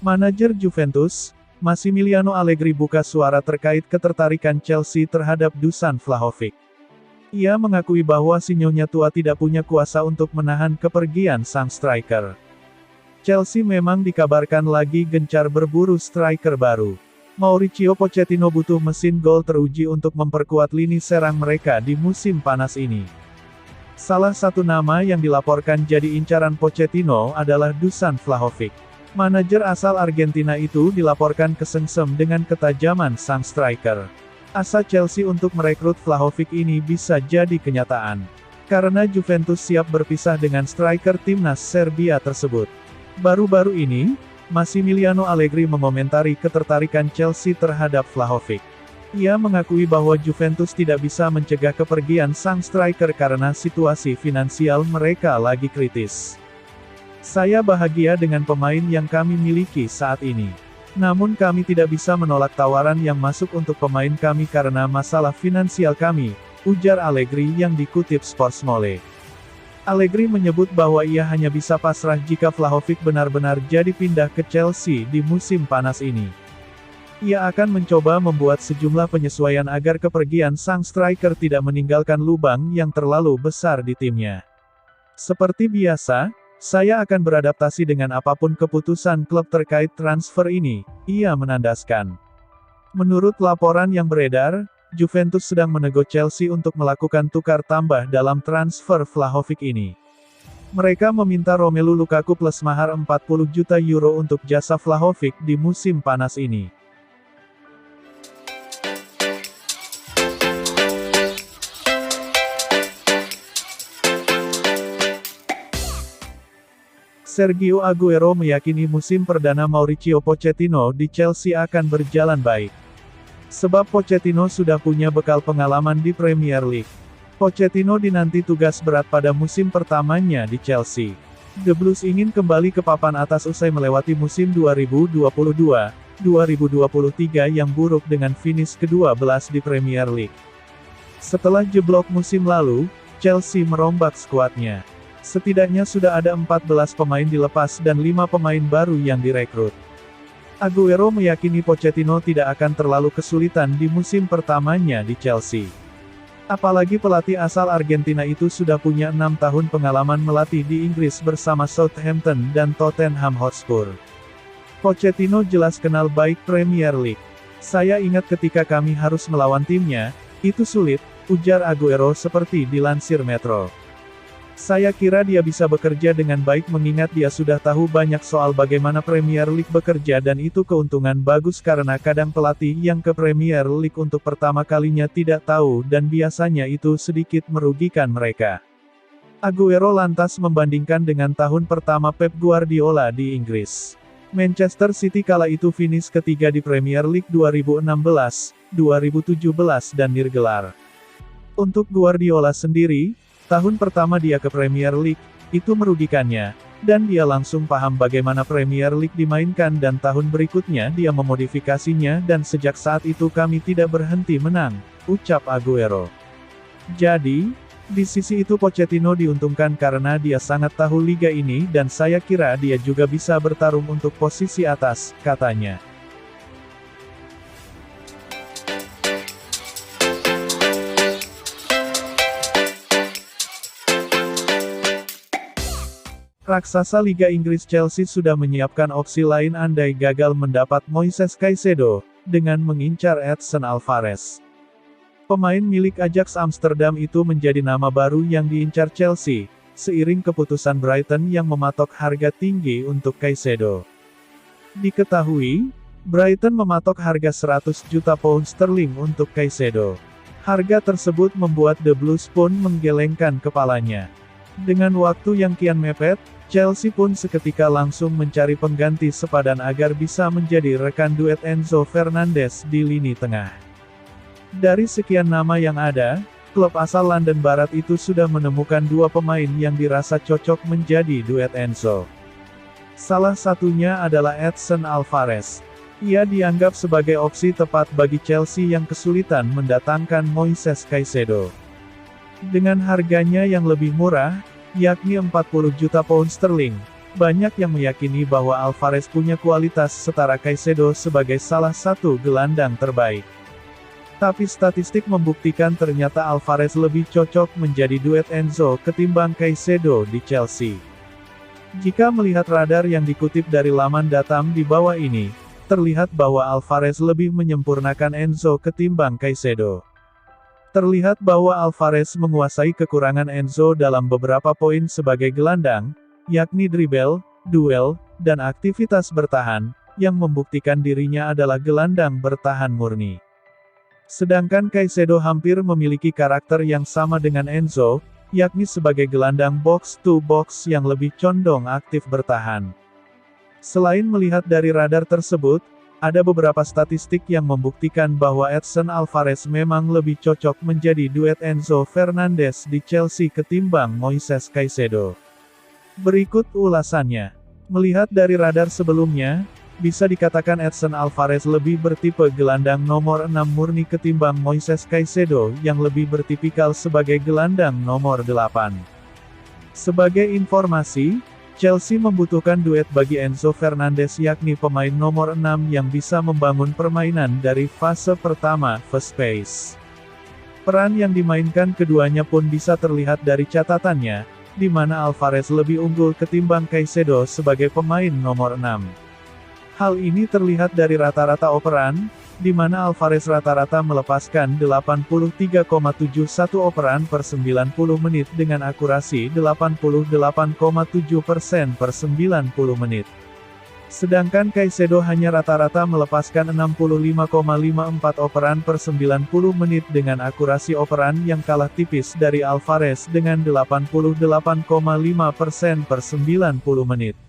Manajer Juventus, Massimiliano Allegri buka suara terkait ketertarikan Chelsea terhadap Dusan Vlahovic. Ia mengakui bahwa si nyonya tua tidak punya kuasa untuk menahan kepergian sang striker. Chelsea memang dikabarkan lagi gencar berburu striker baru. Mauricio Pochettino butuh mesin gol teruji untuk memperkuat lini serang mereka di musim panas ini. Salah satu nama yang dilaporkan jadi incaran Pochettino adalah Dusan Vlahovic. Manajer asal Argentina itu dilaporkan kesengsem dengan ketajaman sang striker. Asa Chelsea untuk merekrut Vlahovic ini bisa jadi kenyataan. Karena Juventus siap berpisah dengan striker timnas Serbia tersebut. Baru-baru ini, Massimiliano Allegri mengomentari ketertarikan Chelsea terhadap Vlahovic. Ia mengakui bahwa Juventus tidak bisa mencegah kepergian sang striker karena situasi finansial mereka lagi kritis. Saya bahagia dengan pemain yang kami miliki saat ini. Namun kami tidak bisa menolak tawaran yang masuk untuk pemain kami karena masalah finansial kami, ujar Allegri yang dikutip Sportsmole. Allegri menyebut bahwa ia hanya bisa pasrah jika Vlahovic benar-benar jadi pindah ke Chelsea di musim panas ini. Ia akan mencoba membuat sejumlah penyesuaian agar kepergian sang striker tidak meninggalkan lubang yang terlalu besar di timnya. Seperti biasa, saya akan beradaptasi dengan apapun keputusan klub terkait transfer ini, ia menandaskan. Menurut laporan yang beredar, Juventus sedang menego Chelsea untuk melakukan tukar tambah dalam transfer Vlahovic ini. Mereka meminta Romelu Lukaku plus mahar 40 juta euro untuk jasa Vlahovic di musim panas ini. Sergio Aguero meyakini musim perdana Mauricio Pochettino di Chelsea akan berjalan baik. Sebab Pochettino sudah punya bekal pengalaman di Premier League. Pochettino dinanti tugas berat pada musim pertamanya di Chelsea. The Blues ingin kembali ke papan atas usai melewati musim 2022-2023 yang buruk dengan finish ke-12 di Premier League. Setelah jeblok musim lalu, Chelsea merombak skuadnya. Setidaknya sudah ada 14 pemain dilepas dan 5 pemain baru yang direkrut. Aguero meyakini Pochettino tidak akan terlalu kesulitan di musim pertamanya di Chelsea. Apalagi pelatih asal Argentina itu sudah punya 6 tahun pengalaman melatih di Inggris bersama Southampton dan Tottenham Hotspur. Pochettino jelas kenal baik Premier League. Saya ingat ketika kami harus melawan timnya, itu sulit, ujar Aguero seperti dilansir Metro. Saya kira dia bisa bekerja dengan baik mengingat dia sudah tahu banyak soal bagaimana Premier League bekerja dan itu keuntungan bagus karena kadang pelatih yang ke Premier League untuk pertama kalinya tidak tahu dan biasanya itu sedikit merugikan mereka. Aguero lantas membandingkan dengan tahun pertama Pep Guardiola di Inggris. Manchester City kala itu finish ketiga di Premier League 2016, 2017 dan nirgelar. Untuk Guardiola sendiri, tahun pertama dia ke Premier League, itu merugikannya, dan dia langsung paham bagaimana Premier League dimainkan dan tahun berikutnya dia memodifikasinya dan sejak saat itu kami tidak berhenti menang, ucap Aguero. Jadi, di sisi itu Pochettino diuntungkan karena dia sangat tahu liga ini dan saya kira dia juga bisa bertarung untuk posisi atas, katanya. Raksasa Liga Inggris Chelsea sudah menyiapkan opsi lain andai gagal mendapat Moises Caicedo, dengan mengincar Edson Alvarez. Pemain milik Ajax Amsterdam itu menjadi nama baru yang diincar Chelsea, seiring keputusan Brighton yang mematok harga tinggi untuk Caicedo. Diketahui, Brighton mematok harga 100 juta pound sterling untuk Caicedo. Harga tersebut membuat The Blues pun menggelengkan kepalanya. Dengan waktu yang kian mepet, Chelsea pun seketika langsung mencari pengganti sepadan agar bisa menjadi rekan duet Enzo Fernandez di lini tengah. Dari sekian nama yang ada, klub asal London Barat itu sudah menemukan 2 pemain yang dirasa cocok menjadi duet Enzo. Salah satunya adalah Edson Alvarez. Ia dianggap sebagai opsi tepat bagi Chelsea yang kesulitan mendatangkan Moises Caicedo. Dengan harganya yang lebih murah, yakni 40 juta pound sterling, Banyak yang meyakini bahwa Alvarez punya kualitas setara Caicedo sebagai salah satu gelandang terbaik. Tapi statistik membuktikan ternyata Alvarez lebih cocok menjadi duet Enzo ketimbang Caicedo di Chelsea. Jika melihat radar yang dikutip dari laman Datam di bawah ini, terlihat bahwa Alvarez lebih menyempurnakan Enzo ketimbang Caicedo. Terlihat bahwa Alvarez menguasai kekurangan Enzo dalam beberapa poin sebagai gelandang, yakni dribble, duel, dan aktivitas bertahan, yang membuktikan dirinya adalah gelandang bertahan murni. Sedangkan Caicedo hampir memiliki karakter yang sama dengan Enzo, yakni sebagai gelandang box-to-box yang lebih condong aktif bertahan. Selain melihat dari radar tersebut, ada beberapa statistik yang membuktikan bahwa Edson Alvarez memang lebih cocok menjadi duet Enzo Fernandez di Chelsea ketimbang Moises Caicedo. Berikut ulasannya. Melihat dari radar sebelumnya, bisa dikatakan Edson Alvarez lebih bertipe gelandang nomor 6 murni ketimbang Moises Caicedo yang lebih bertipikal sebagai gelandang nomor 8. Sebagai informasi, Chelsea membutuhkan duet bagi Enzo Fernandez yakni pemain nomor 6 yang bisa membangun permainan dari fase pertama, first phase. Peran yang dimainkan keduanya pun bisa terlihat dari catatannya, di mana Alvarez lebih unggul ketimbang Caicedo sebagai pemain nomor 6. Hal ini terlihat dari rata-rata operan, di mana Alvarez rata-rata melepaskan 83,71 operan per 90 menit dengan akurasi 88,7% per 90 menit. Sedangkan Caicedo hanya rata-rata melepaskan 65,54 operan per 90 menit dengan akurasi operan yang kalah tipis dari Alvarez dengan 88,5% per 90 menit.